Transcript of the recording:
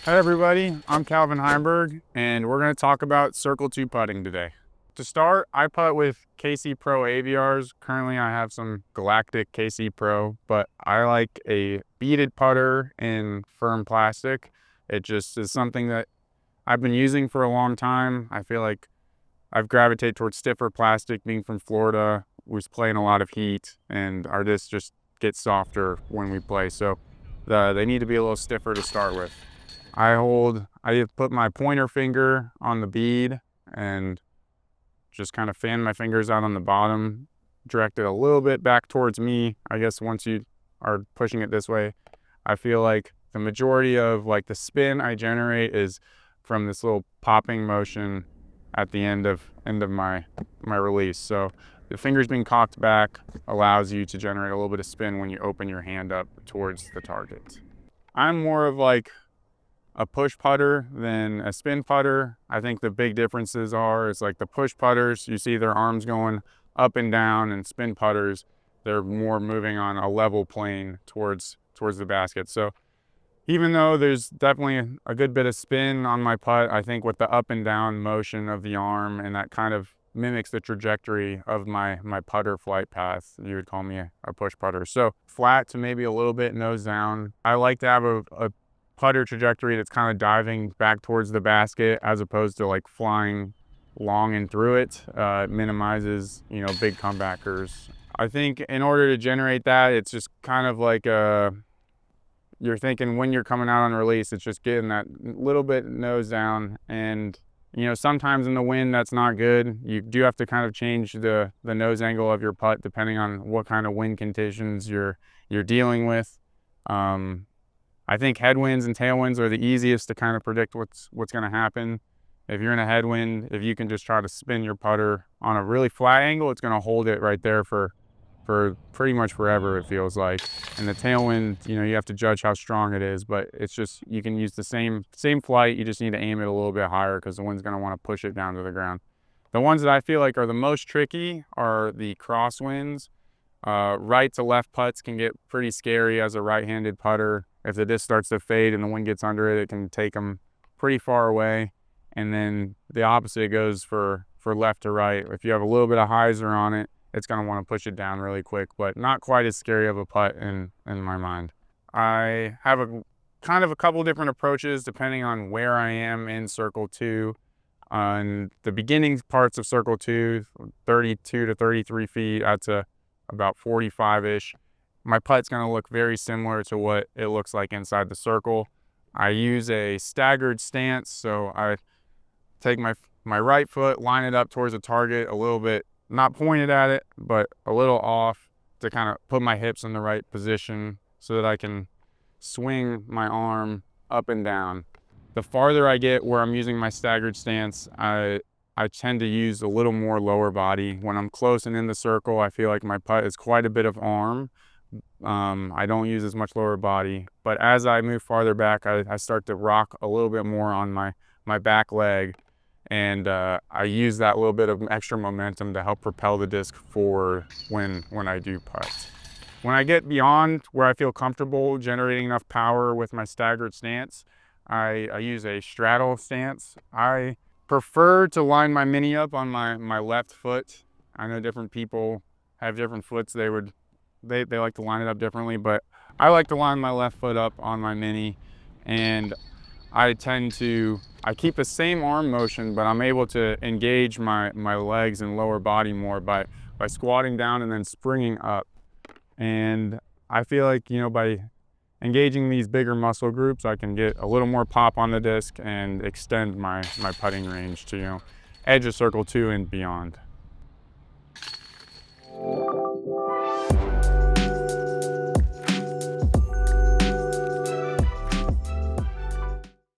Hi everybody, I'm Calvin Heimburg and we're going to talk about Circle 2 putting today. To start, I putt with KC Pro Aviars. Currently I have some Galactic KC Pro, but I like a beaded putter in firm plastic. It just is something that I've been using for a long time. I feel like I've gravitated towards stiffer plastic. Being from Florida, we play in a lot of heat and our discs just get softer when we play, so they need to be a little stiffer to start with. I put my pointer finger on the bead and just kind of fan my fingers out on the bottom, direct it a little bit back towards me. I guess once you are pushing it this way, I feel like the majority of like the spin I generate is from this little popping motion at the end of my release. So the fingers being cocked back allows you to generate a little bit of spin when you open your hand up towards the target. I'm more of like a push putter than a spin putter. I think the big differences is like the push putters, you see their arms going up and down, and spin putters, they're more moving on a level plane towards the basket. So even though there's definitely a good bit of spin on my putt, I think with the up and down motion of the arm, and that kind of mimics the trajectory of my putter flight path, you would call me a push putter. So flat to maybe a little bit nose down. I like to have a putter trajectory that's kind of diving back towards the basket as opposed to like flying long and through it. It minimizes, big comebackers. I think in order to generate that, it's just kind of like you're thinking when you're coming out on release, it's just getting that little bit nose down. And sometimes in the wind that's not good. You do have to kind of change the nose angle of your putt depending on what kind of wind conditions you're dealing with. I think headwinds and tailwinds are the easiest to kind of predict what's going to happen. If you're in a headwind, if you can just try to spin your putter on a really flat angle, it's going to hold it right there for pretty much forever, it feels like. And the tailwind, you have to judge how strong it is, but it's just, you can use the same flight, you just need to aim it a little bit higher because the wind's going to want to push it down to the ground. The ones that I feel like are the most tricky are the crosswinds. Right to left putts can get pretty scary as a right-handed putter. If the disc starts to fade and the wind gets under it, it can take them pretty far away. And then the opposite goes for left to right. If you have a little bit of hyzer on it, it's going to want to push it down really quick, but not quite as scary of a putt in my mind. I have a couple different approaches depending on where I am in Circle 2. On the beginning parts of Circle 2, 32 to 33 feet, out to about 45-ish. My putt's going to look very similar to what it looks like inside the circle. I use a staggered stance, so I take my right foot, line it up towards the target a little bit, not pointed at it, but a little off, to kind of put my hips in the right position so that I can swing my arm up and down. The farther I get where I'm using my staggered stance, I tend to use a little more lower body. When I'm close and in the circle, I feel like my putt is quite a bit of arm. I don't use as much lower body, but as I move farther back, I start to rock a little bit more on my back leg, and I use that little bit of extra momentum to help propel the disc forward when I do putt. When I get beyond where I feel comfortable generating enough power with my staggered stance, I use a straddle stance. I prefer to line my mini up on my left foot. I know different people have different foots. They like to line it up differently, but I like to line my left foot up on my mini, and I keep the same arm motion, but I'm able to engage my legs and lower body more by squatting down and then springing up. And I feel like, by engaging these bigger muscle groups, I can get a little more pop on the disc and extend my putting range to, edge of Circle 2 and beyond.